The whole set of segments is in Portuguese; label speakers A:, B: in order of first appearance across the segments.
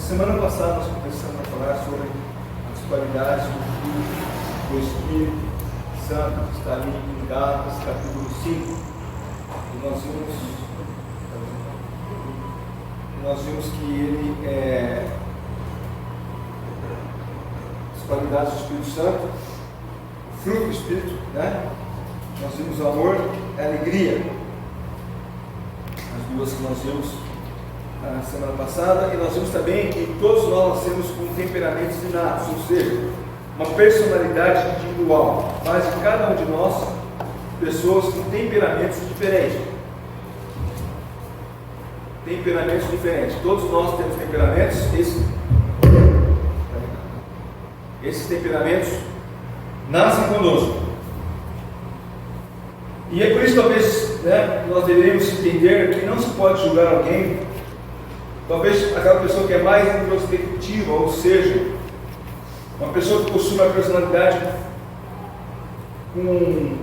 A: Semana passada nós começamos a falar sobre as qualidades do Espírito Santo, que está ali em Gálatas, capítulo 5. E nós vimos que ele as qualidades do Espírito Santo, o fruto do Espírito, né? Nós vimos o amor e a alegria, as duas que nós vimos na semana passada, e nós vimos também que todos nós nascemos com temperamentos inatos, ou seja, uma personalidade individual, mas em cada um de nós, pessoas com temperamentos diferentes. Temperamentos diferentes. Todos nós temos temperamentos. Esses temperamentos nascem conosco. E é por isso, talvez, nós devemos entender que não se pode julgar alguém. Talvez aquela pessoa que é mais introspectiva, ou seja, uma pessoa que possui uma personalidade com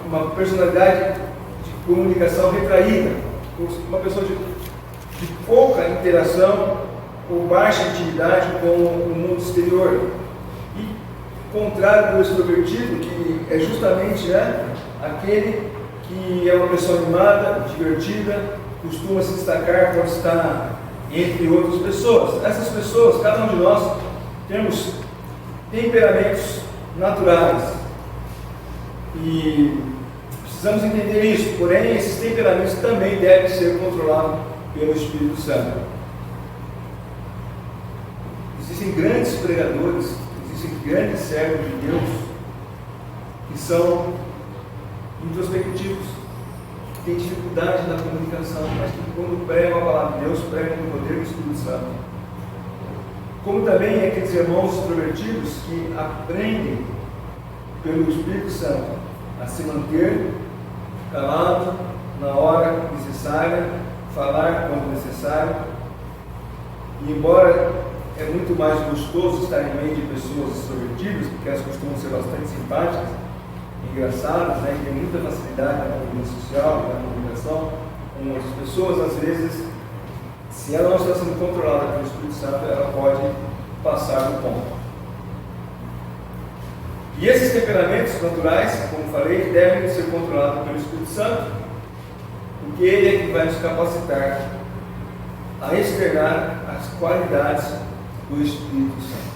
A: uma personalidade de comunicação retraída, uma pessoa de pouca interação ou baixa intimidade com o mundo exterior, e contrário do extrovertido, que é justamente aquele que é uma pessoa animada, divertida, costuma se destacar quando está entre outras pessoas. Essas pessoas, cada um de nós, temos temperamentos naturais e precisamos entender isso. Porém, esses temperamentos também devem ser controlados pelo Espírito Santo. Existem grandes pregadores, existem grandes servos de Deus que são introspectivos, que têm dificuldade na comunicação, mas que quando pregam a palavra de Deus, pregam no poder do Espírito Santo. Como também aqueles irmãos extrovertidos que aprendem pelo Espírito Santo a se manter calado na hora necessária, falar quando necessário. E embora é muito mais gostoso estar em meio de pessoas extrovertidas, porque elas costumam ser bastante simpáticas, engraçadas, e tem muita facilidade na vida social, na comunicação com outras pessoas, às vezes, se ela não está sendo controlada pelo Espírito Santo, ela pode passar do ponto. E esses temperamentos naturais, como falei, devem ser controlados pelo Espírito Santo, porque ele é que vai nos capacitar a externar as qualidades do Espírito Santo.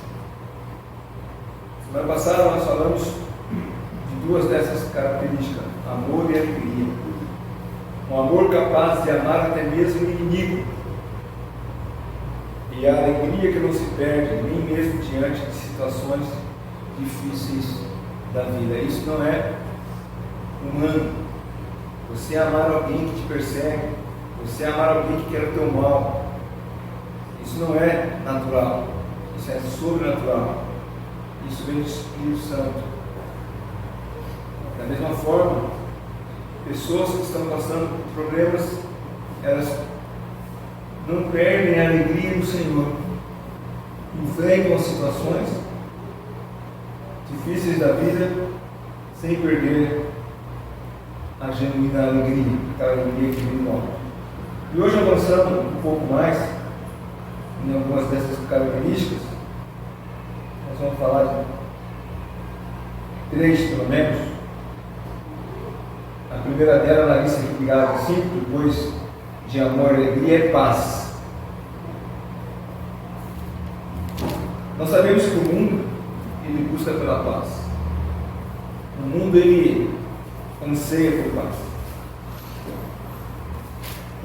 A: Semana passada nós falamos de duas dessas características: amor e alegria. Um amor capaz de amar até mesmo o inimigo, e a alegria que não se perde nem mesmo diante de situações difíceis da vida. Isso não é humano. Você amar alguém que te persegue, você amar alguém que quer o teu mal, isso não é natural, isso é sobrenatural. Isso vem do Espírito Santo. Da mesma forma, pessoas que estão passando por problemas, elas não perdem a alegria do Senhor, enfrentam as situações difíceis da vida sem perder a genuína alegria, aquela alegria que vem do alto. E hoje, avançando um pouco mais em algumas dessas características, nós vamos falar de três, pelo menos. A primeira dela, na lista de Gálatas 5, depois de amor e alegria, é paz. Nós sabemos que o mundo, ele busca pela paz. O mundo, ele anseia por paz.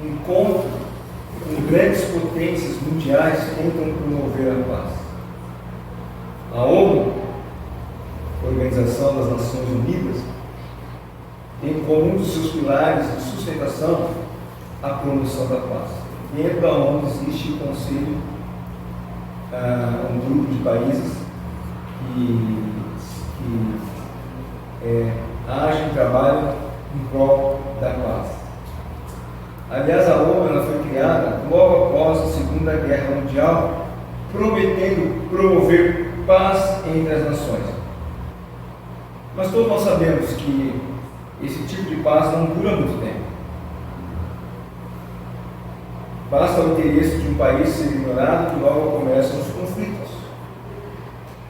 A: Encontros com grandes potências mundiais tentam promover a paz. A ONU, Organização das Nações Unidas, tem como um dos seus pilares de sustentação a promoção da paz. Dentro da ONU existe o Conselho, um grupo de países que agem e trabalham em prol da paz. Aliás, a ONU ela foi criada logo após a Segunda Guerra Mundial, prometendo promover paz entre as nações. Mas todos nós sabemos que esse tipo de paz não dura muito tempo. Basta o interesse de um país ser ignorado que logo começam os conflitos.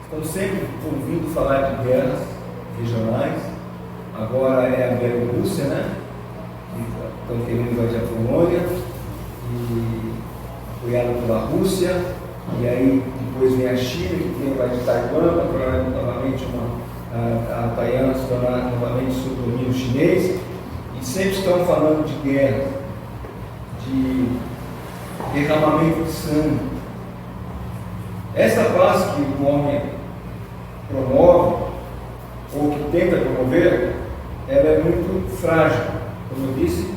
A: Estamos sempre ouvindo falar de guerras regionais. Agora é a Bielorrússia, né? Que estão querendo invadir a Polônia, e apoiada pela Rússia. E aí depois vem a China, que quer invadir Taiwan, para tornar novamente a Taiwan se tornar novamente sob domínio chinês. E sempre estão falando de guerra, de derramamento de sangue. Essa paz que o homem promove, ou que tenta promover, ela é muito frágil. Como eu disse,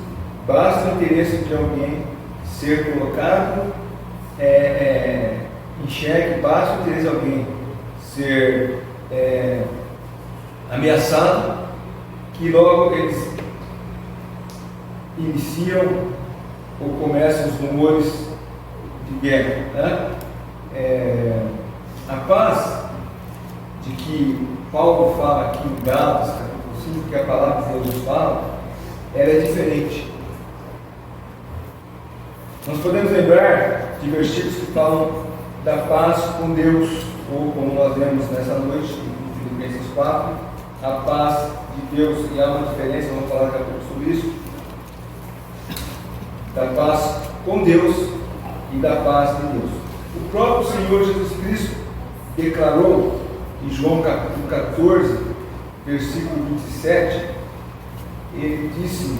A: basta o interesse de alguém ser colocado em xeque, basta o interesse de alguém ser ameaçado, que logo eles iniciam ou começam os rumores de guerra, né? A paz de que Paulo fala aqui em Gálatas, capítulo 5, que a palavra de Deus nos fala, ela é diferente. Nós podemos lembrar de versículos que falam da paz com Deus, ou como nós lemos nessa noite, em Filipenses 4, a paz de Deus, e há uma diferença, vamos falar daqui a pouco sobre isso, da paz com Deus e da paz de Deus. O próprio Senhor Jesus Cristo declarou em João capítulo 14, versículo 27, ele disse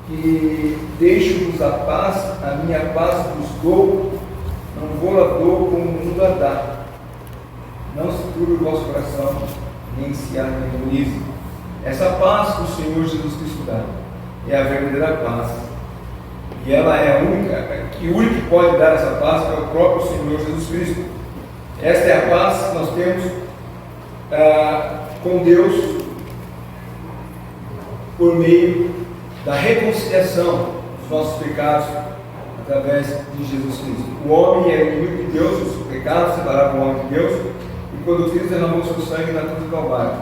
A: que deixo-vos a paz, a minha paz vos dou, não vou a dou como o mundo a dá. Não se turbe o vosso coração, nem se atemorize. Essa paz que o Senhor Jesus Cristo dá é a verdadeira paz. E ela é a única, que o único que pode dar essa paz é o próprio Senhor Jesus Cristo. Esta é a paz que nós temos com Deus por meio da reconciliação dos nossos pecados através de Jesus Cristo. O homem é inimigo de Deus, os pecados separaram o homem de Deus, e quando Cristo derramou o seu sangue na cruz do Calvário,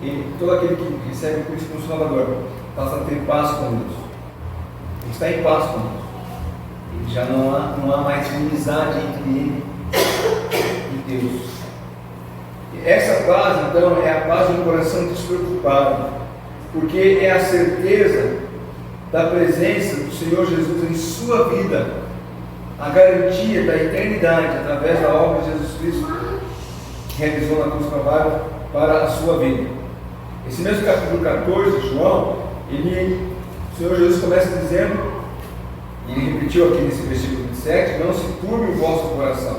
A: e todo aquele que recebe Cristo como Salvador passa a ter paz com Deus. Ele está em paz com Deus. E já não há mais inimizade entre ele e Deus. E essa paz, então, é a paz de um coração despreocupado, porque é a certeza da presença do Senhor Jesus em sua vida, a garantia da eternidade através da obra de Jesus Cristo que realizou na cruz do Calvário para a sua vida. Esse mesmo capítulo 14 de João, o Senhor Jesus começa dizendo, e ele repetiu aqui nesse versículo 27, não se turbe o vosso coração.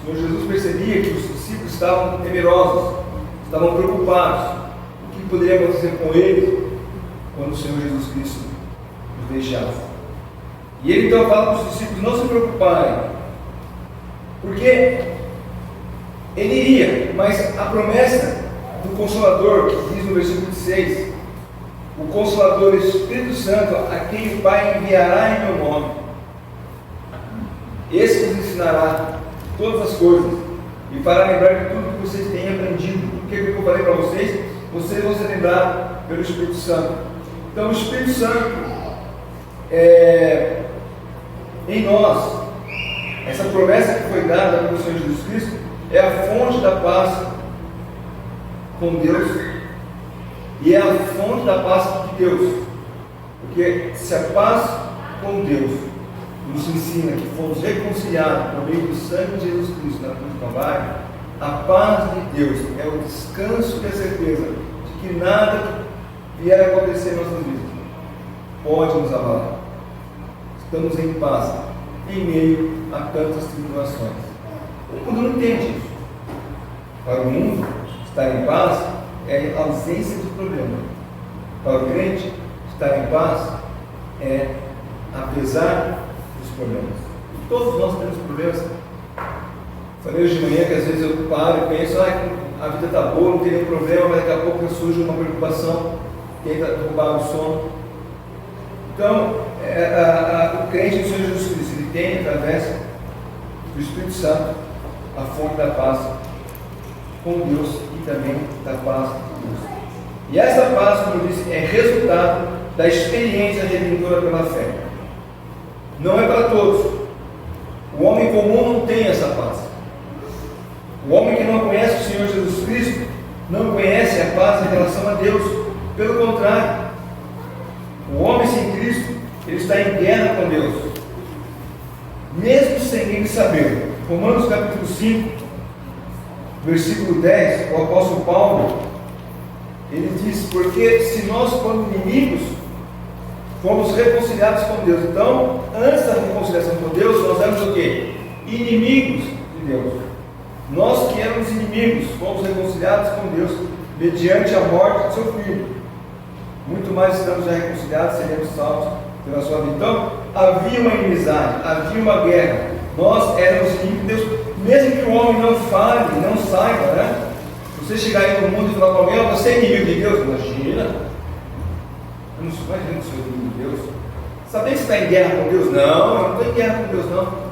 A: O Senhor Jesus percebia que os discípulos estavam temerosos, estavam preocupados. O que poderia acontecer com eles quando o Senhor Jesus Cristo os deixasse? E ele então fala para os discípulos não se preocuparem, porque ele iria, mas a promessa do Consolador, que diz no versículo 6, o Consolador, o Espírito Santo, a quem o Pai enviará em meu nome, esse vos ensinará todas as coisas e fará lembrar de tudo que vocês têm aprendido. Tudo que eu falei para vocês vão ser lembrados pelo Espírito Santo. Então o Espírito Santo em nós, essa promessa que foi dada pelo Senhor Jesus Cristo, é a fonte da paz com Deus e é a fonte da paz de Deus. Porque se a paz com Deus nos ensina que fomos reconciliados por meio do sangue de Jesus Cristo na cruz do Calvário, a paz de Deus é o descanso e a certeza de que nada que vier a acontecer em nossas vidas pode nos abalar. Estamos em paz em meio a tantas tribulações. O mundo não entende isso. Para o mundo, estar em paz é a ausência de problema. Para o crente, estar em paz é apesar dos problemas. E todos nós temos problemas. Falei hoje de manhã que às vezes eu paro e penso, a vida está boa, não tem nenhum problema, mas daqui a pouco surge uma preocupação, tenta roubar o sono. Então, o crente do Senhor Jesus Cristo, ele tem através do Espírito Santo a fonte da paz com Deus e também da paz de Deus. E essa paz, como eu disse, é resultado da experiência redentora pela fé. não é para todos. O homem comum não tem essa paz. O homem que não conhece o Senhor Jesus Cristo não conhece a paz em relação a Deus. Pelo contrário, o homem sem Cristo, ele está em guerra com Deus, mesmo sem ele saber. Romanos capítulo 5, versículo 10, o apóstolo Paulo, ele diz: porque se nós, quando inimigos, fomos reconciliados com Deus. Então, antes da reconciliação com Deus, nós éramos o quê? Inimigos de Deus. Nós que éramos inimigos, fomos reconciliados com Deus mediante a morte de seu Filho. Muito mais estamos já reconciliados, seremos salvos pela sua vida. Então, havia uma inimizade, havia uma guerra. Nós éramos inimigos de Deus, mesmo que o homem não fale, não saiba, né? Você chegar aí no mundo e falar para alguém: você é inimigo de Deus? Imagina. Eu não sou mais gente, sou inimigo de Deus. Saber se está em guerra com Deus? Não, eu não estou em guerra com Deus, não.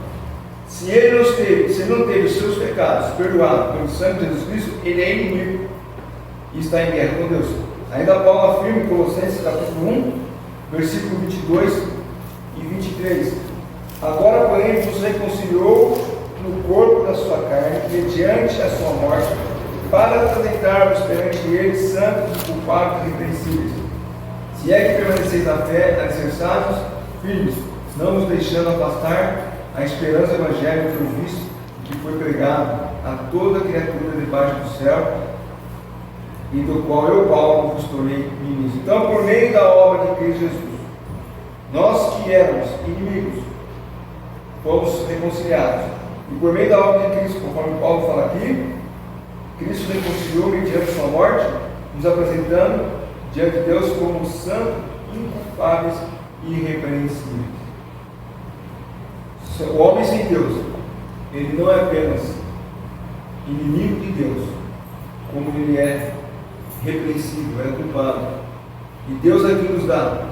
A: Se ele não teve os seus pecados perdoados pelo sangue de Jesus Cristo, ele é inimigo e está em guerra com Deus. Ainda Paulo afirma em Colossenses capítulo 1, versículo 22 e 23: agora, porém, vos reconciliou no corpo da sua carne, mediante a sua morte, para apresentar-vos perante ele santos, culpados e irrepreensíveis. Se é que permaneceis na fé, alicerçados, firmes, não nos deixando afastar a esperança do evangelho que eu visto, que foi pregado a toda criatura debaixo do céu, e do qual eu, Paulo, vos tornei ministro. Então, por meio da obra de Cristo Jesus, nós que éramos inimigos, fomos reconciliados. E por meio da obra de Cristo, conforme Paulo fala aqui, Cristo reconciliou mediante sua morte, nos apresentando diante de Deus como santos, inculpáveis e irrepreensíveis. O homem sem Deus, ele não é apenas inimigo de Deus, como ele é repreensível, é culpado. E Deus aqui nos dá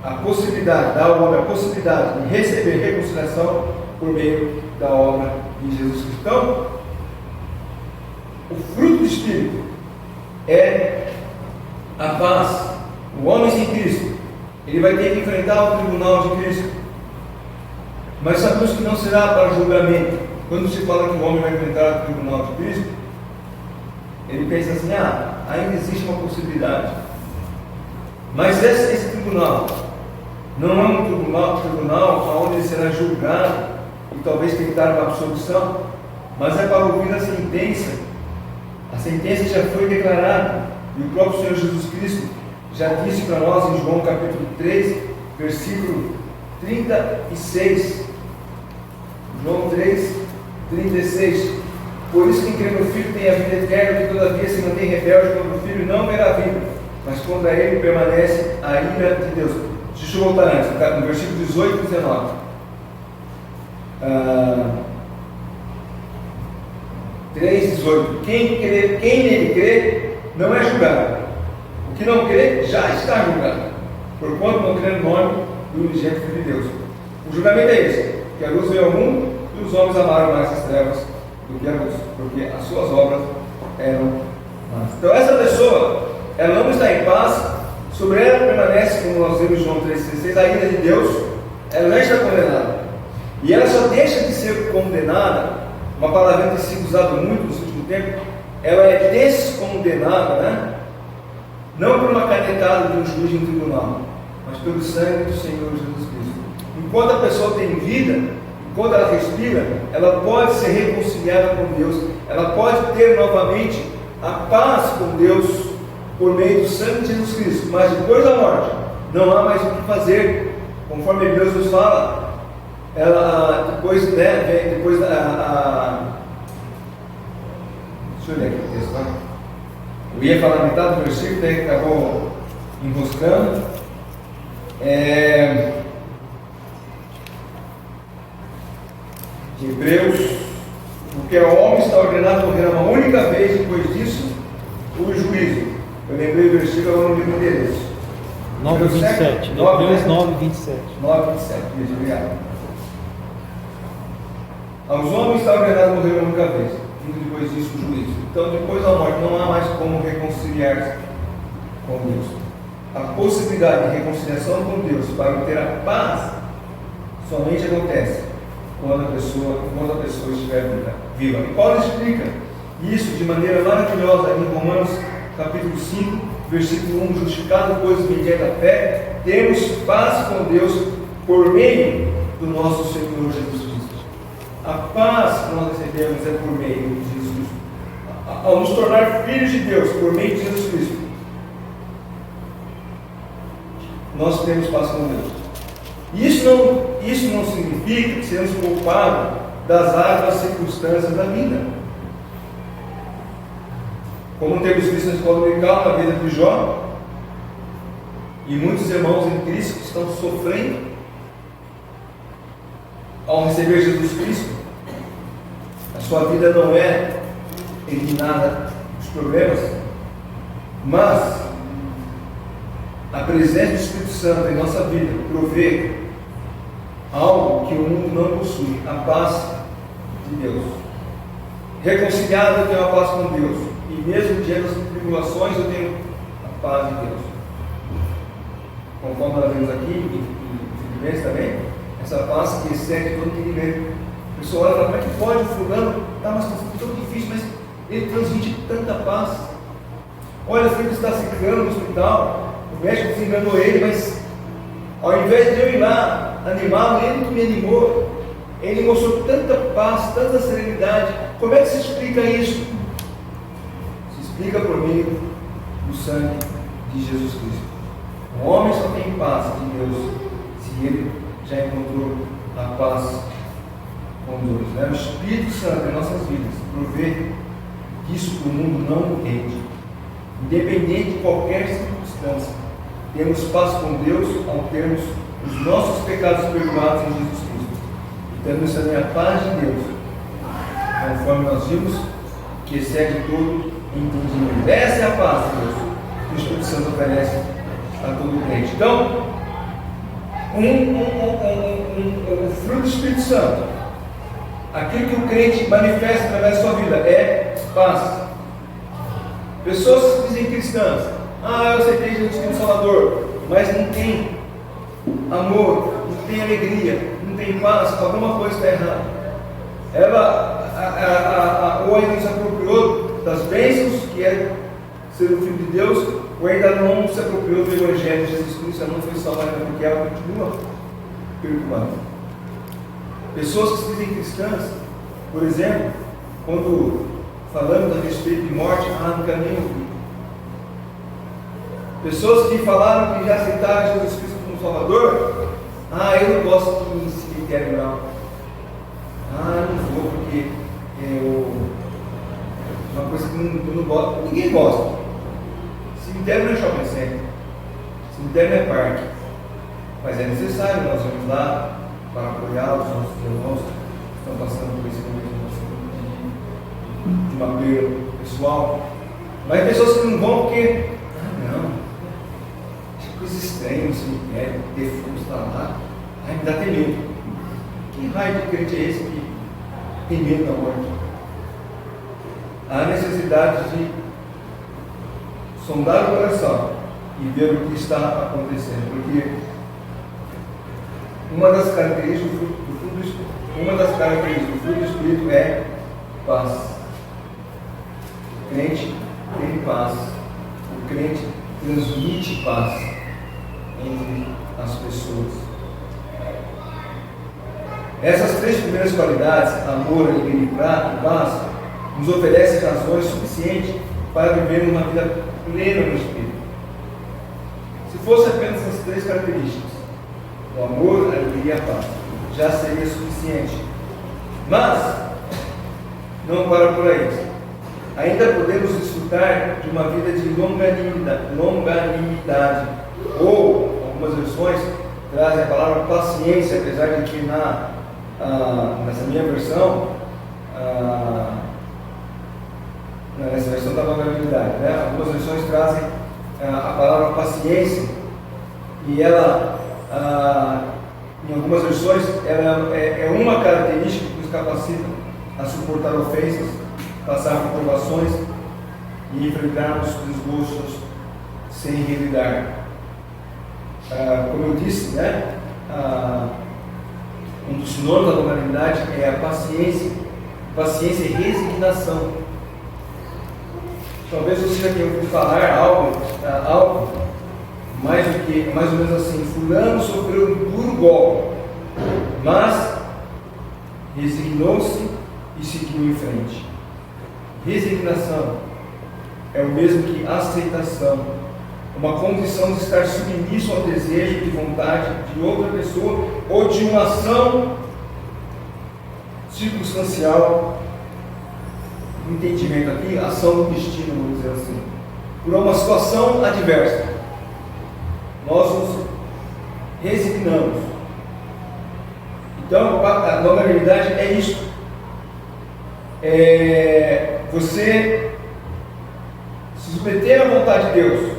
A: a possibilidade, dá ao homem a possibilidade de receber reconciliação por meio da obra de Jesus Cristo. Então, o fruto do Espírito é a paz. O homem sem Cristo, ele vai ter que enfrentar o tribunal de Cristo, mas sabemos que não será para julgamento. Quando se fala que o homem vai enfrentar o tribunal de Cristo, ele pensa assim: ainda existe uma possibilidade. Mas esse tribunal não é um tribunal onde ele será julgado e talvez tentar uma absolução, mas é para ouvir a sentença. A sentença já foi declarada, e o próprio Senhor Jesus Cristo já disse para nós em João capítulo 3, versículo 36. João 3, 36. Por isso, quem crê no Filho tem a vida eterna, que todavia se mantém rebelde contra o Filho não verá vida, mas contra ele permanece a ira de Deus. Deixa eu voltar antes, no versículo 18 e 19. 3,18. Quem nele crê não é julgado. O que não crê já está julgado, porquanto não crê no nome do unigênito Filho de Deus. O julgamento é esse: que a luz veio ao mundo e os homens amaram mais as trevas do que a luz, porque as suas obras eram más. Então essa pessoa, ela não está em paz, sobre ela permanece, como nós vemos em João 3,16, a ira de Deus. Ela não está condenada, e ela só deixa de ser condenada, uma palavra que tem sido usada muito no último tempo, ela é descondenada, né? Não por uma canetada de um juiz em um tribunal, mas pelo sangue do Senhor Jesus Cristo. Enquanto a pessoa tem vida, enquanto ela respira, ela pode ser reconciliada com Deus, ela pode ter novamente a paz com Deus por meio do sangue de Jesus Cristo. Mas depois da morte, não há mais o que fazer, conforme Deus nos fala. Ela depois, né, depois da. Deixa eu ler aqui o texto, tá? Eu ia falar metade do versículo, daí acabou enroscando. De Hebreus: porque o homem está ordenado a morrer uma única vez, depois disso, o juízo. Eu lembrei do versículo, eu não lembro o endereço.
B: 9:27. Hebreus 9:27.
A: 9:27, obrigado. Aos homens está ordenado a morrer uma única vez, e depois disso o juízo. Então, depois da morte, não há mais como reconciliar-se com Deus. a possibilidade de reconciliação com Deus para obter a paz somente acontece quando a pessoa estiver viva. E Paulo explica isso de maneira maravilhosa em Romanos capítulo 5, versículo 1: justificado, pois, mediante a fé, temos paz com Deus por meio do nosso Senhor Jesus Cristo. A paz que nós recebemos é por meio de Jesus Cristo. Ao nos tornar filhos de Deus por meio de Jesus Cristo, nós temos paz com Deus. Isso não significa que seremos poupados das árduas circunstâncias da vida. Como temos visto na escola dominical, na vida de Jó, e muitos irmãos em Cristo que estão sofrendo ao receber Jesus Cristo. A sua vida não é eliminada dos problemas, mas a presença do Espírito Santo em nossa vida provê algo que o mundo não possui: a paz de Deus. Reconciliado, eu tenho a paz com Deus, e mesmo diante das tribulações eu tenho a paz de Deus. Conforme nós vemos aqui em Filipenses também, essa paz que excede todo entendimento. A pessoa olha e fala: como é que pode o fulano está uma situação tão difícil, mas ele transmite tanta paz? Olha, o filho está se criando no hospital, o médico desenganou ele, mas ao invés de eu ir lá animá-lo, ele que me animou. Ele mostrou tanta paz, tanta serenidade. Como é que se explica isso? Se explica por meio do sangue de Jesus Cristo. O homem só tem paz de Deus se ele já encontrou a paz com Deus. Né? O Espírito Santo em nossas vidas provê isso que o mundo não entende. Independente de qualquer circunstância, temos paz com Deus ao termos os nossos pecados perdoados em Jesus Cristo. E temos também a paz de Deus, conforme nós vimos, que excede todo entendimento. Essa é a paz de Deus que o Espírito Santo oferece a todo crente. Então, o fruto do Espírito Santo, aquilo que o crente manifesta através da sua vida, é paz. Pessoas que dizem cristãs: eu aceitei Jesus como Salvador, mas não tem amor, não tem alegria, não tem paz, alguma coisa está errada. Ela ou ainda não se apropriou das bênçãos que é ser o Filho de Deus, ou ainda não se apropriou do Evangelho de Jesus Cristo, ela não foi salvada, porque ela continua perturbada. Pessoas que se dizem cristãs, por exemplo, quando falamos a respeito de morte, não quero nem ouvir. Pessoas que falaram que já aceitaram Jesus Cristo como Salvador, eu não gosto de cemitério não. Eu não vou porque uma coisa que eu não gosto, ninguém gosta. Cemitério não é shopping center, cemitério não é parque, mas é necessário nós irmos lá para apoiar os nossos irmãos que estão passando por esse momento de uma perda pessoal. Mas pessoas que não vão porque coisa estranha no cemitério, defunto está lá, me dá até medo. Que raio de crente é esse que tem medo da morte? Há necessidade de sondar o coração e ver o que está acontecendo, porque uma das características do fruto do Espírito é paz. O crente tem paz, o crente transmite paz entre as pessoas. Essas três primeiras qualidades, amor, alegria e paz, nos oferecem razões suficientes para viver uma vida plena no Espírito. Se fosse apenas essas três características, o amor, a alegria e a paz, já seria suficiente. Mas não para por aí. Ainda podemos desfrutar de uma vida de longanimidade, ou algumas versões trazem a palavra paciência, apesar de que nessa minha versão, nessa versão da longanimidade, né? Algumas versões trazem a palavra paciência, e ela, em algumas versões, ela é uma característica que nos capacita a suportar ofensas, passar por provações e enfrentarmos desgostos sem revidar. como eu disse, né, um dos sinônimos da longanimidade é a paciência. Paciência e resignação. Talvez você já tenha ouvido falar algo mais ou menos assim: fulano sofreu um duro golpe, mas resignou-se e seguiu em frente. Resignação é o mesmo que aceitação, uma condição de estar submisso ao desejo de vontade de outra pessoa ou de uma ação circunstancial. Entendimento aqui, ação do destino, vamos dizer assim, por uma situação adversa. Nós nos resignamos. Então, a longanimidade é isso. Você se submeter à vontade de Deus.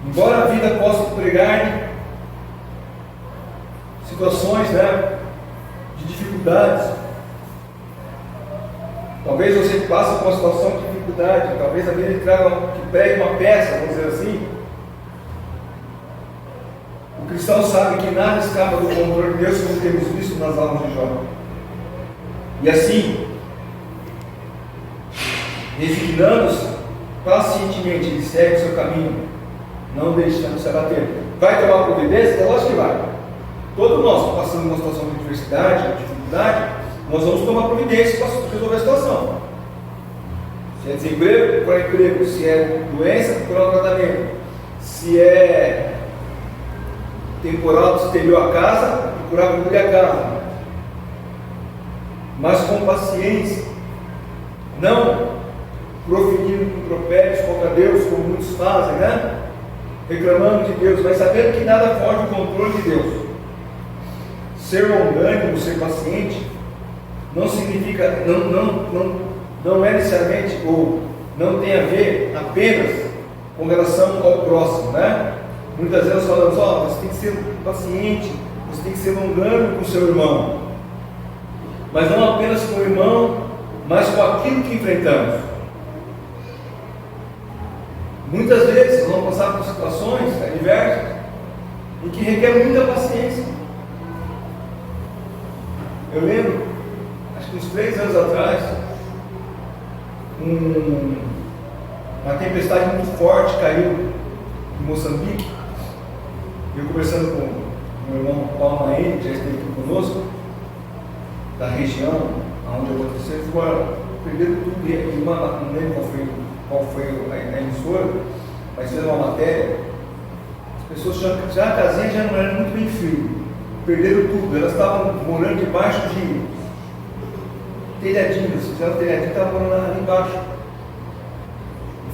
A: Embora a vida possa pregar situações, né, de dificuldades, talvez você passe por uma situação de dificuldade, talvez a vida que pregue uma peça, vamos dizer assim. O cristão sabe que nada escapa do controle de Deus, como temos visto nas aulas de Jó. E assim, resignando-se, pacientemente ele segue o seu caminho, não deixando se abater. Vai tomar providência? É lógico que vai. Todos nós, passando uma situação de adversidade, de dificuldade, nós vamos tomar providência para resolver a situação. Se é desemprego, procurar emprego. Se é doença, procurar um tratamento. Se é temporal do exterior à casa, procurar cobrir a casa. Mas com paciência, não proferindo impropérios contra Deus, como muitos fazem, né? Reclamando de Deus, mas sabendo que nada foge do controle de Deus. Ser longânimo, ser paciente, não significa, não é necessariamente, ou não tem a ver apenas com relação ao próximo, né? Muitas vezes nós falamos, você tem que ser paciente, você tem que ser longânimo com o seu irmão, mas não apenas com o irmão, mas com aquilo que enfrentamos. Muitas vezes nós vamos passar por situações adversas em que requer muita paciência. Eu lembro, acho que uns 3 anos atrás, uma tempestade muito forte caiu em Moçambique. Eu conversando com o meu irmão Paulo Maene, que já esteve aqui conosco, da região onde aconteceu, ele falou: perderam tudo, e não lembro qual foi a emissora, mas fez uma matéria. As pessoas já a casinha já não era muito bem frio, perderam tudo, elas estavam morando debaixo de telhadinhos, fizeram telhadinho, estavam morando ali embaixo.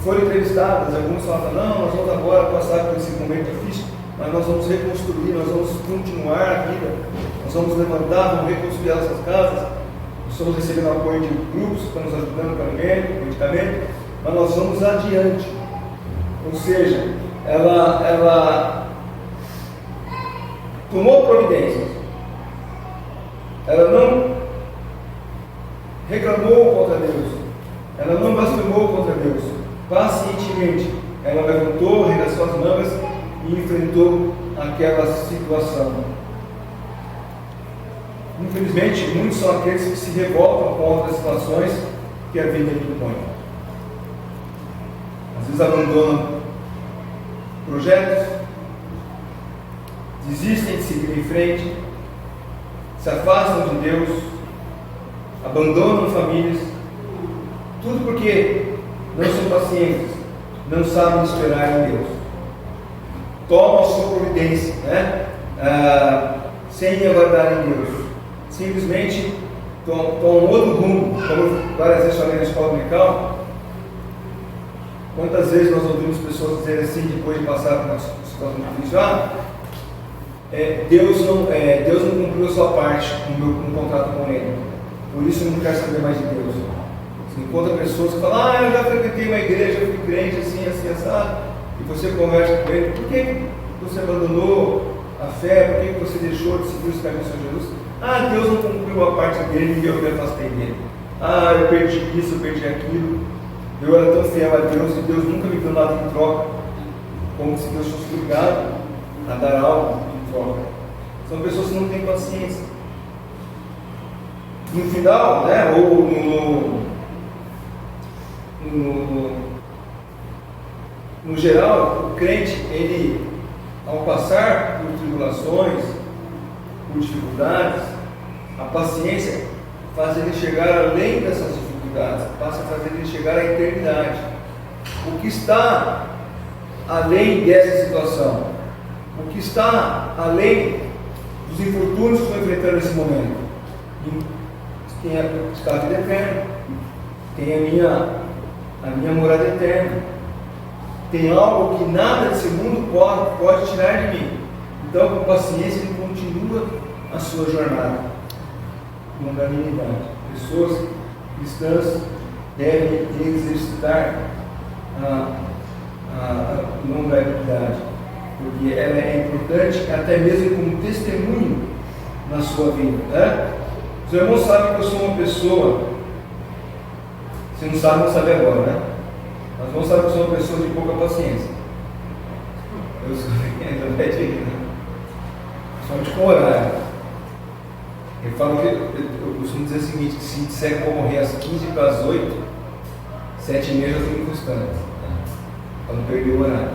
A: Foram entrevistadas, alguns falaram: não, nós vamos agora passar por esse momento difícil, mas nós vamos reconstruir, nós vamos continuar a vida, nós vamos levantar, vamos reconstruir essas casas, estamos recebendo apoio de grupos que estão nos ajudando com alimento, medicamento, mas nós vamos adiante. Ou seja, ela tomou providências, ela não reclamou contra Deus, ela não blasfemou contra Deus. Pacientemente, ela levantou, arregaçou as mangas e enfrentou aquela situação. Infelizmente, muitos são aqueles que se revoltam contra as situações que a vida lhe impõe. Às vezes abandonam projetos, desistem de seguir em frente, se afastam de Deus, abandonam famílias, tudo porque não são pacientes, não sabem esperar em Deus. Tomam a sua providência, né? Sem aguardar em Deus. Simplesmente tomam outro rumo, como várias vezes falei na escola dominical. Quantas vezes nós ouvimos pessoas dizerem assim, depois de passar por uma situação difícil: Deus não cumpriu a sua parte no contrato com Ele, por isso eu não quero saber mais de Deus. Você encontra pessoas que falam: eu já frequentei uma igreja, eu fui crente assim, assim, assado, e você conversa com ele: por que você abandonou a fé? Por que você deixou de seguir os caminhos do Senhor Jesus? Deus não cumpriu a parte dele e eu me afastei dele. Eu perdi isso, eu perdi aquilo. Eu era tão fiel a Deus e Deus nunca me deu nada em troca. como se Deus fosse obrigado a dar algo em troca. São pessoas que não têm paciência. No final, né, ou no geral, o crente, ele, ao passar por tribulações, por dificuldades, a paciência faz ele chegar além dessas dificuldades, passa a fazer ele chegar à eternidade. O que está além dessa situação, o que está além dos infortúnios que estou enfrentando nesse momento, tem a vida eterna, tem a minha morada eterna, tem algo que nada desse mundo pode tirar de mim. Então, com paciência, ele continua a sua jornada. Longanimidade. Pessoas cristãs devem exercitar a longanimidade, porque ela é importante até mesmo como testemunho na sua vida. Né? Os irmãos sabem que eu sou uma pessoa, se não sabe, não sabe agora, né? Mas vão saber que eu sou uma pessoa de pouca paciência. Eu sou somente com horário. Eu falo que eu costumo dizer o seguinte: que se disser que vou morrer às 15 para as 8, 7 e meia eu fico encostando, né? Para não perder o horário.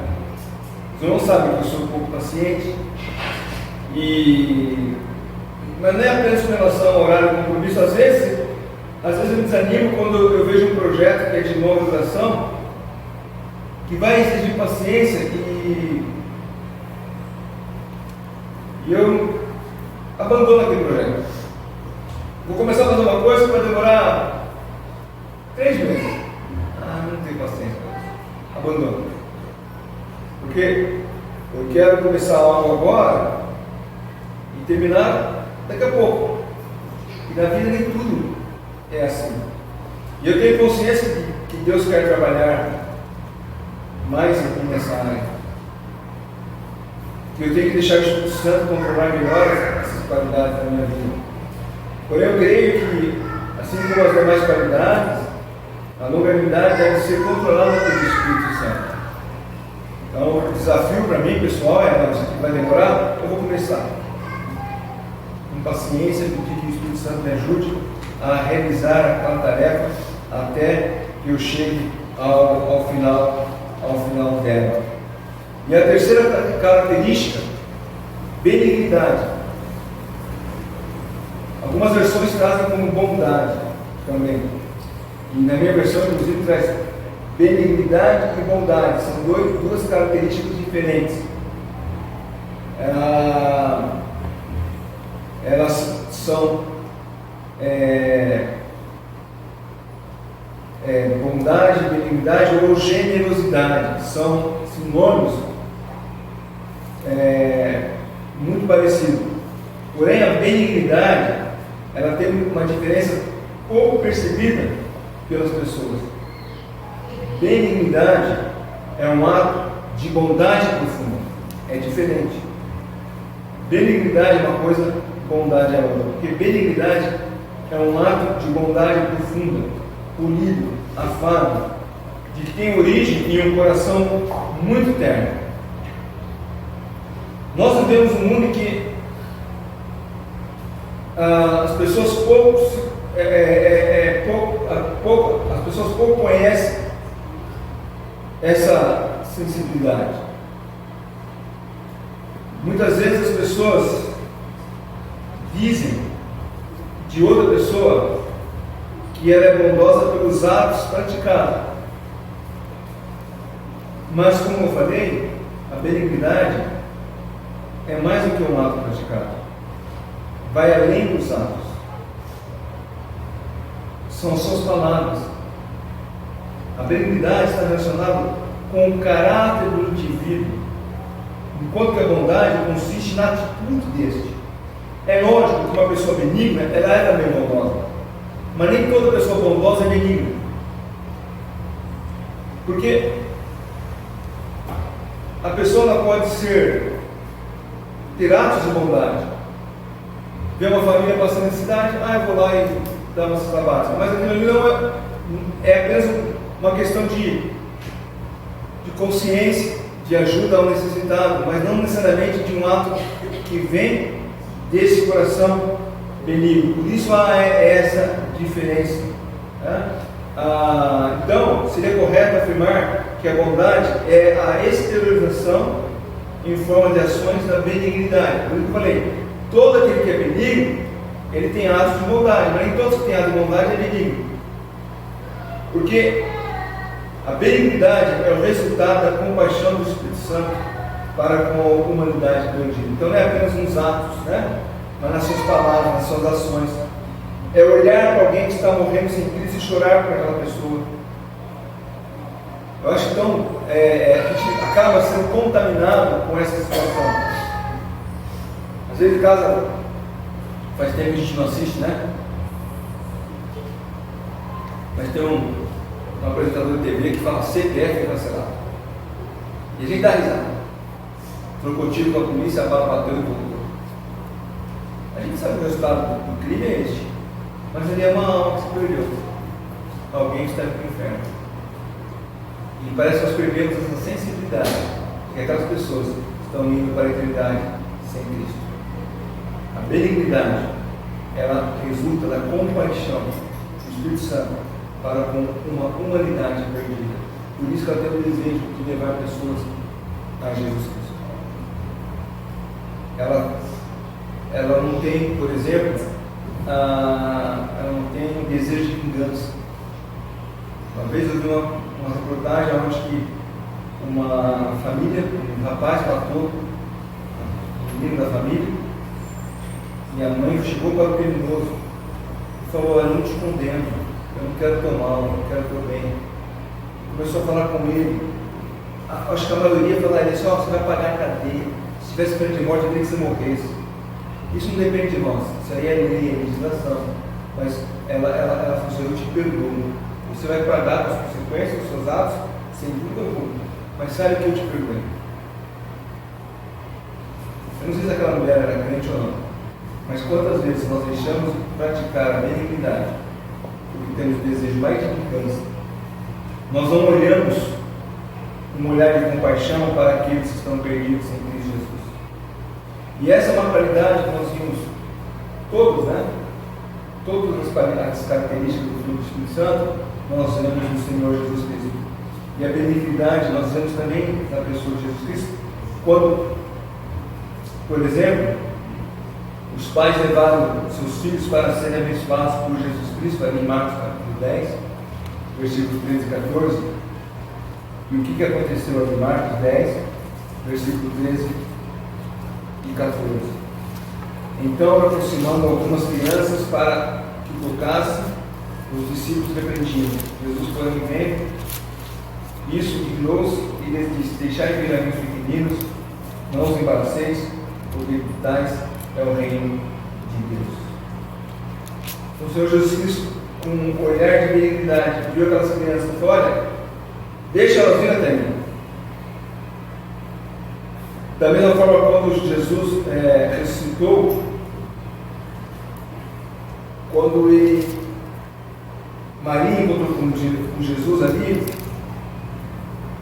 A: Os irmãos sabem que eu sou um pouco paciente, mas não é apenas com relação ao horário do compromisso. Às vezes eu me desanimo quando eu vejo um projeto que é de nova duração, que vai exigir paciência, e eu abandono aquele projeto. Vou começar a fazer uma coisa que vai demorar 3 meses. Não tenho paciência. Abandono. Porque eu quero começar algo agora e terminar daqui a pouco. E na vida nem tudo é assim. E eu tenho consciência de que Deus quer trabalhar mais aqui nessa área. Que eu tenho que deixar o Espírito Santo controlar melhor essas qualidades da minha vida. Porém, eu creio que, assim como as demais qualidades, a longanimidade deve ser controlada pelo Espírito Santo. Então, o desafio para mim, pessoal, isso aqui vai demorar, eu vou começar. Com paciência, pedir que o Espírito Santo me ajude a realizar aquela tarefa até que eu chegue ao final dela. E a terceira característica, benignidade. Algumas versões trazem como bondade também. E na minha versão, inclusive, traz benignidade e bondade. São duas características diferentes. Elas são bondade, benignidade ou generosidade. São sinônimos muito parecidos. Porém, a benignidade, ela tem uma diferença pouco percebida pelas pessoas. Benignidade é um ato de bondade profunda. É diferente. Benignidade é uma coisa, bondade é outra. Porque benignidade é um ato de bondade profunda, polido, afável, de que tem origem em um coração muito terno. Nós vivemos um mundo em que as pessoas pouco conhecem essa sensibilidade. Muitas vezes as pessoas dizem de outra pessoa que ela é bondosa pelos atos praticados. Mas, como eu falei, a benignidade é mais do que um ato praticado. Vai além dos atos. São suas palavras. A benignidade está relacionada com o caráter do indivíduo, enquanto que a bondade consiste na atitude deste. É lógico que uma pessoa benigna, ela é também bondosa, mas nem toda pessoa bondosa é benigna. Porque a pessoa ela pode ter atos de bondade. Vê uma família passando necessidade, eu vou lá e dar uma cesta básica. Mas aquilo ali não é apenas uma questão de consciência, de ajuda ao necessitado, mas não necessariamente de um ato que vem desse coração benigno. Por isso há essa diferença. Então, seria correto afirmar que a bondade é a exteriorização em forma de ações da benignidade. Por isso que eu falei, todo aquele que é benigno, ele tem atos de bondade, mas nem todos que têm atos de bondade é benigno. Porque a benignidade é o resultado da compaixão do Espírito Santo para com a humanidade perdida. Então não é apenas nos atos, mas nas suas palavras, nas suas ações. É olhar para alguém que está morrendo sem Cristo e chorar por aquela pessoa. Eu acho então que a gente acaba sendo contaminado com essa situação. Às vezes em casa, faz tempo que a gente não assiste, mas tem um apresentador de TV que fala CPF cancelado. E a gente dá risada. Trocou tiro com a polícia, a bala bateu e voltou. A gente sabe que o resultado do crime é este. Mas ele é uma alma que se perdeu. Alguém está indo para o inferno. E parece que nós perdemos essa sensibilidade de que aquelas pessoas estão indo para a eternidade sem Cristo. A benignidade, ela resulta da compaixão do Espírito Santo para com uma humanidade perdida. Por isso que ela tem o desejo de levar pessoas a Jesus Cristo. Ela não tem, por exemplo, ela não tem desejo de vingança. Uma vez eu vi uma reportagem onde que uma família, um rapaz matou um menino da família, e a mãe chegou para o criminoso e falou: eu não te condeno, eu não quero teu mal, eu não quero teu bem. Começou a falar com ele. Acho que a maioria falaria assim: você vai pagar a cadeia, se tivesse pena de morte eu queria que você morresse. Isso não depende de nós, isso aí é lei, é legislação, mas ela funciona: eu te perdoo, você vai pagar as consequências dos seus atos sem dúvida alguma, mas sabe que eu te perdoei. Eu não sei se aquela mulher era crente ou não, mas quantas vezes nós deixamos de praticar a benignidade porque temos desejo mais de vingança? Nós não olhamos um olhar de compaixão para aqueles que estão perdidos em Cristo Jesus. E essa é uma qualidade que nós vimos todos, todas as características do fruto do Espírito Santo, nós vemos no Senhor Jesus Cristo. E a benignidade nós vemos também na pessoa de Jesus Cristo, quando, por exemplo, os pais levaram seus filhos para serem abençoados por Jesus Cristo, ali em Marcos capítulo 10, versículos 13 e 14. E o que aconteceu ali em Marcos 10, versículo 13 e 14? Então, aproximando algumas crianças para que tocassem, os discípulos repreendiam. Jesus, porém, vendo isso, dignou-se e lhes disse: deixai vir a mim os pequeninos, não os embaraceis, porque tais é o reino de Deus. Então, o Senhor Jesus Cristo, com um olhar de benignidade, viu aquelas crianças e falou: olha, deixa elas vir até mim. Da mesma forma, quando Jesus ressuscitou, quando Maria encontrou com Jesus ali,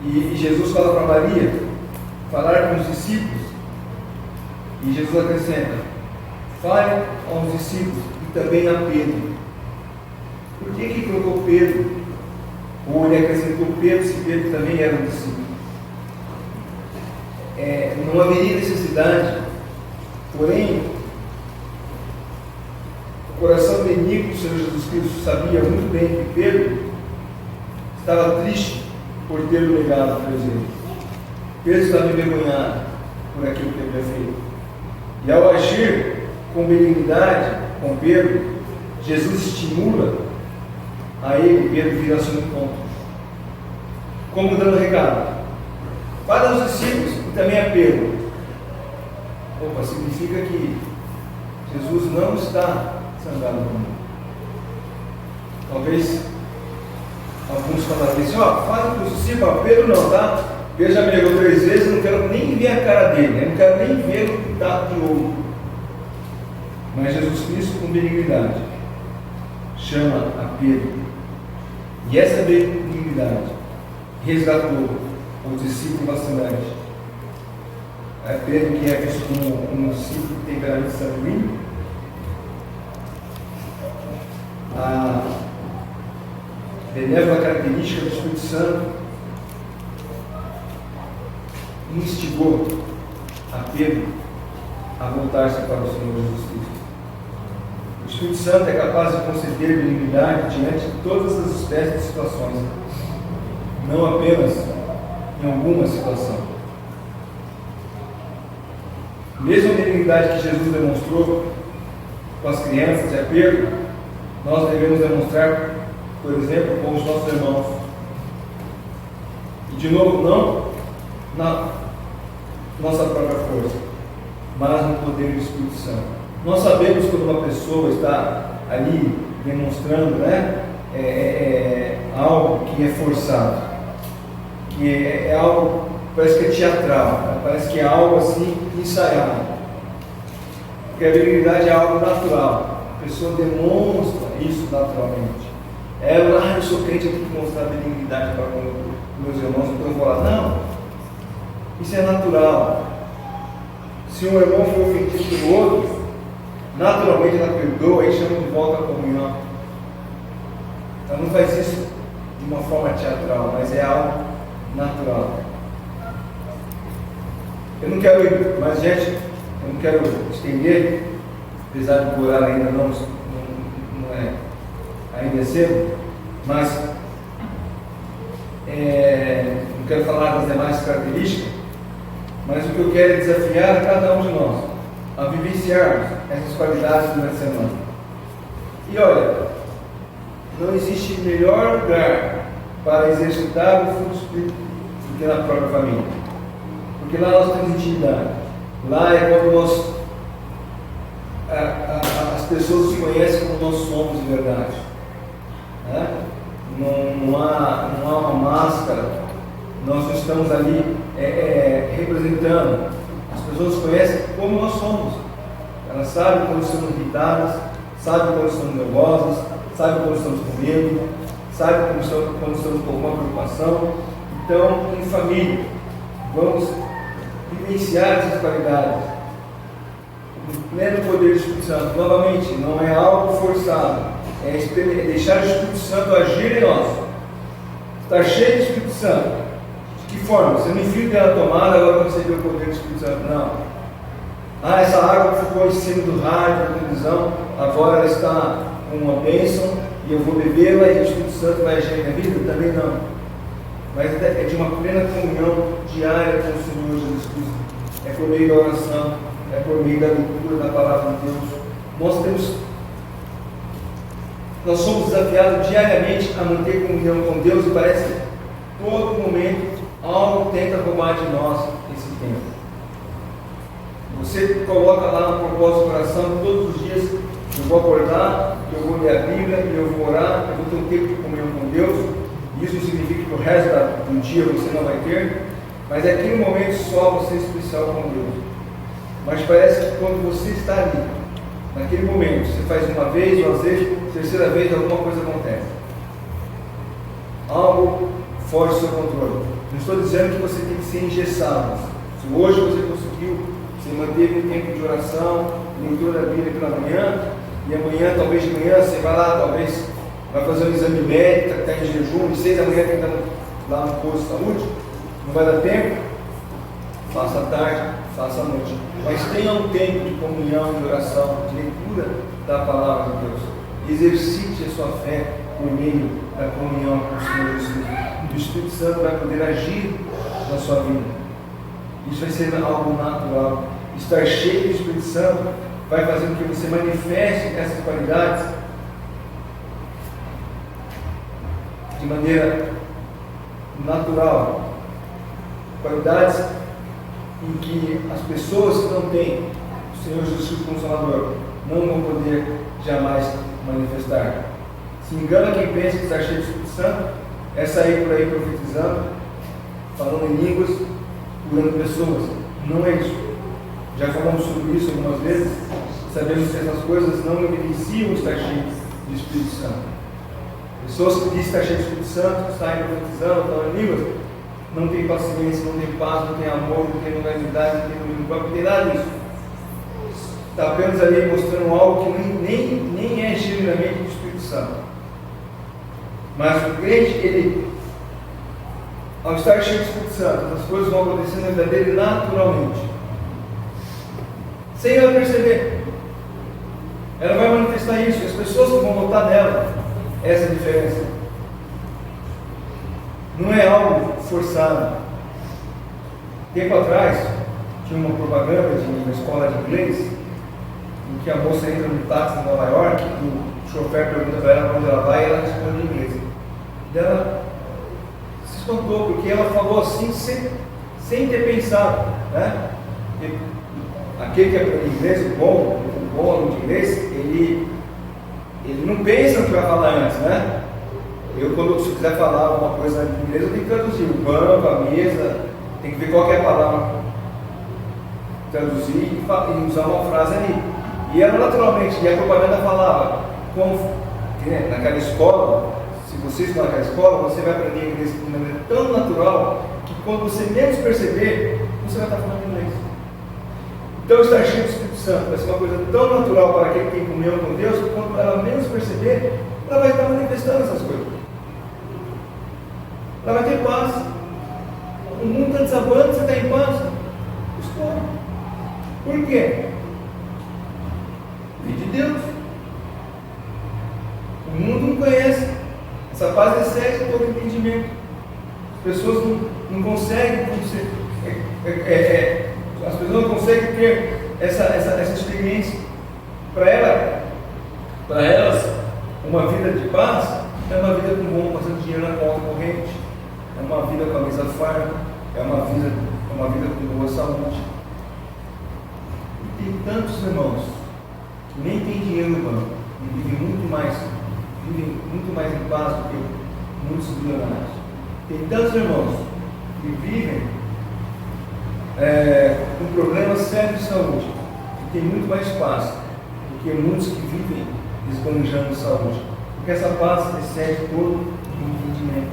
A: e Jesus fala para Maria falar com os discípulos, e Jesus acrescenta: fale aos discípulos e também a Pedro. Por que colocou Pedro? Ou ele acrescentou Pedro, se Pedro também era um discípulo? Não haveria necessidade, porém, o coração benigno do Senhor Jesus Cristo sabia muito bem que Pedro estava triste por ter o legado presente. Pedro estava envergonhado por aquilo que ele havia feito. E ao agir com benignidade com Pedro, Jesus estimula a ele, Pedro, vir ao seu encontro. Como dando recado para os discípulos e também a Pedro. Opa, significa que Jesus não está zangado comigo. Talvez alguns falariam assim: fala para os discípulos, Pedro não, tá? Pedro já me negou 3 vezes, não quero nem ver a cara dele, não quero nem ver o pintado de ouro. Mas Jesus Cristo, com benignidade, chama a Pedro. E essa benignidade resgatou o discípulo vacilante. É Pedro, que é visto como um discípulo de temperamento sanguíneo. A benévola característica do Espírito Santo instigou a Pedro a voltar-se para o Senhor Jesus Cristo. O Espírito Santo é capaz de conceder benignidade diante de todas as espécies de situações, não apenas em alguma situação. Mesmo a benignidade que Jesus demonstrou com as crianças e a Pedro, nós devemos demonstrar, por exemplo, com os nossos irmãos. E de novo, não na nossa própria força, mas no poder do Espírito Santo. Nós sabemos quando uma pessoa está ali demonstrando, algo que é forçado, que é algo, parece que é teatral, parece que é algo assim ensaiado. Porque a benignidade é algo natural, a pessoa demonstra isso naturalmente. Eu sou crente, eu tenho que mostrar benignidade para meus irmãos, então eu vou lá. Não, isso é natural. Se um irmão for ofendido pelo outro, naturalmente ela perdoa e chama de volta à comunhão. Ela não faz isso de uma forma teatral, mas é algo natural. Eu não quero ir mais, gente, eu não quero estender, apesar de o horário ainda não é ainda cedo, mas não quero falar das demais características, mas o que eu quero é desafiar a cada um de nós a vivenciarmos essas qualidades durante a semana. E olha, não existe melhor lugar para exercitar o fruto do Espírito do que na própria família. Porque lá nós temos intimidade. Lá é quando as pessoas se conhecem como nós somos de verdade. Não há uma máscara. Nós não estamos ali representando. As pessoas conhecem como nós somos. Elas sabem quando estamos irritadas, sabem quando estamos nervosas, sabem quando estamos com medo, sabem quando estamos com alguma preocupação. Então, em família, vamos vivenciar essas qualidades. O pleno poder do Espírito Santo, novamente, não é algo forçado, é deixar o Espírito Santo agir em nós. Estar cheio do Espírito Santo. De que forma? Você não enfia na tomada, agora você vê o poder do Espírito Santo. Não. Essa água ficou em cima do rádio, da televisão, agora ela está com uma bênção e eu vou bebê-la e o Espírito Santo vai agir na minha vida? Também não. Mas é de uma plena comunhão diária com o Senhor Jesus Cristo. É por meio da oração, é por meio da leitura da palavra de Deus. Nós somos desafiados diariamente a manter comunhão com Deus e parece que todo momento algo tenta roubar de nós esse tempo. Você coloca lá no propósito do coração, todos os dias eu vou acordar, eu vou ler a Bíblia, eu vou orar, eu vou ter um tempo de comunhão com Deus. Isso não significa que o resto do dia você não vai ter, mas é aquele momento só você é especial com Deus. Mas parece que quando você está ali, naquele momento, você faz uma vez, duas vezes, terceira vez, alguma coisa acontece. Algo foge do seu controle. Não estou dizendo que você tem que ser engessado. Se hoje você conseguiu, você manteve um tempo de oração, leitura da Bíblia pela manhã, e amanhã, talvez de manhã, você vai lá, talvez vai fazer um exame médico, está em jejum, de 6 da manhã tem que estar lá no posto de saúde, não vai dar tempo, faça à tarde, faça à noite. Mas tenha um tempo de comunhão, de oração, de leitura da palavra de Deus. Exercite a sua fé por meio da comunhão com o Senhor Jesus. O Espírito Santo vai poder agir na sua vida. Isso vai ser algo natural. Estar cheio do Espírito Santo vai fazer com que você manifeste essas qualidades de maneira natural. Qualidades em que as pessoas que não têm o Senhor Jesus como Salvador não vão poder jamais manifestar. Se engana quem pensa que está cheio do Espírito Santo, é sair por aí profetizando, falando em línguas, curando pessoas. Não é isso. Já falamos sobre isso algumas vezes. Sabemos que essas coisas não evidenciam estar cheio do Espírito Santo. Pessoas que dizem estar cheio do Espírito Santo, que saem profetizando, falando em línguas, não tem paciência, não tem paz, não tem amor, não tem longanimidade, não tem domínio próprio, não tem nada disso. Está apenas ali mostrando algo que nem é genuinamente do Espírito Santo. Mas o crente, ele, ao estar cheio do Espírito Santo, as coisas vão acontecendo na vida dele naturalmente, sem ela perceber. Ela vai manifestar isso, e as pessoas que vão notar nela essa diferença. Não é algo forçado. Tempo atrás, tinha uma propaganda de uma escola de inglês, em que a moça entra no táxi em Nova York, e o chofer pergunta para ela onde ela vai, e ela responde em inglês. E ela se espantou, porque ela falou assim, sem ter pensado, né? E aquele que aprende inglês, o bom aluno de inglês, ele não pensa no que vai falar antes, né? Quando se quiser falar alguma coisa em inglês, eu tenho que traduzir o banco, a mesa, tem que ver qual que é a palavra, traduzir e usar uma frase ali. E ela naturalmente, e a propaganda falava, naquela escola, se você estudar naquela escola, você vai aprender inglês de maneira tão natural, que quando você menos perceber, você vai estar falando inglês. Então, estar cheio do Espírito Santo vai ser uma coisa tão natural para quem tem comunhão com Deus, que quando ela menos perceber, ela vai estar manifestando essas coisas. Ela vai ter paz. O mundo está desabando, você está em paz. Escolha. Por quê? Vem de Deus. O mundo não conhece. Essa paz excede todo entendimento. As pessoas não conseguem as pessoas não conseguem ter essa experiência. Para elas, uma vida de paz é uma vida com bom, passando dinheiro na conta corrente, é uma vida com a mesa farta, é uma vida com boa saúde. E tem tantos irmãos que nem têm dinheiro no banco e vivem muito mais em paz do que muitos bilionários. Tem tantos irmãos que vivem com problemas sérios de saúde, que tem muito mais paz do que muitos que vivem esbanjando saúde, porque essa paz excede todo o entendimento.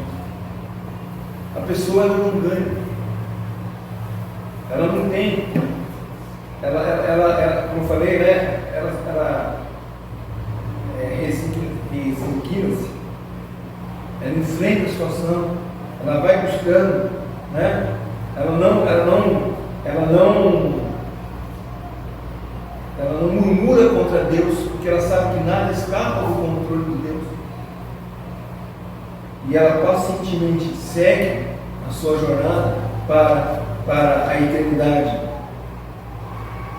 A: A pessoa ela não ganha, ela não tem, ela como eu falei, né? Ela resigna-se, ela enfrenta a situação, ela vai buscando, né? Ela não murmura contra Deus, porque ela sabe que nada escapa do controle de Deus. E ela pacientemente segue a sua jornada para a eternidade.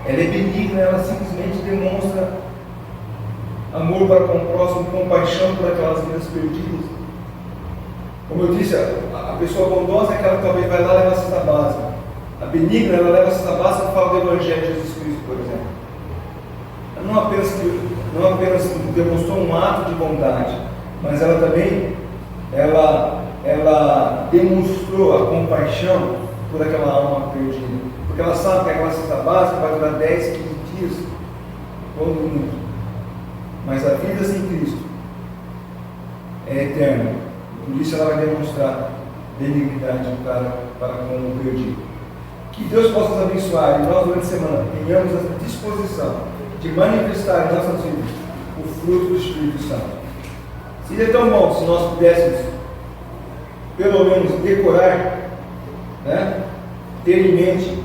A: Ela é benigna, ela simplesmente demonstra amor para com o próximo, compaixão por aquelas vidas perdidas. Como eu disse, a pessoa bondosa é aquela que talvez vai lá e leva a cesta básica. A benigna, ela leva a cesta básica e fala do Evangelho de Jesus Cristo, por exemplo. Ela não apenas demonstrou um ato de bondade, mas ela também ela demonstrou a compaixão por aquela alma perdida. Porque ela sabe que aquela cesta básica vai durar 10, 15 dias, quando muito. Mas a vida sem Cristo é eterna. Por isso ela vai demonstrar benignidade para com o perdido. Que Deus possa nos abençoar e nós durante a semana tenhamos a disposição de manifestar em nossas vidas o fruto do Espírito Santo. Seria tão bom se nós pudéssemos pelo menos decorar, né? Ter em mente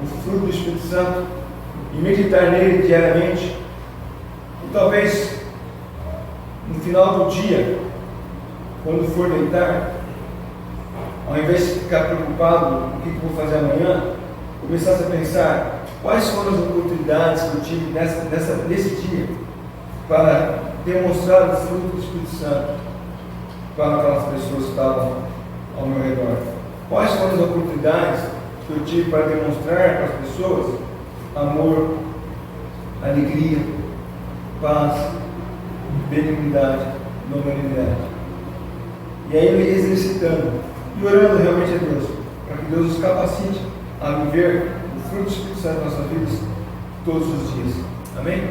A: o fruto do Espírito Santo e meditar nele diariamente. E talvez no final do dia, quando for deitar, ao invés de ficar preocupado com o que vou fazer amanhã, começasse a pensar quais foram as oportunidades que eu tive nesse dia para demonstrar o fruto do Espírito Santo para aquelas pessoas que estavam ao meu redor. Quais foram as oportunidades que eu tive para demonstrar para as pessoas amor, alegria, paz, benignidade, longanimidade. E aí ele exercitando e orando realmente a Deus, para que Deus nos capacite a viver o fruto do Espírito Santo nas nossas vidas todos os dias. Amém?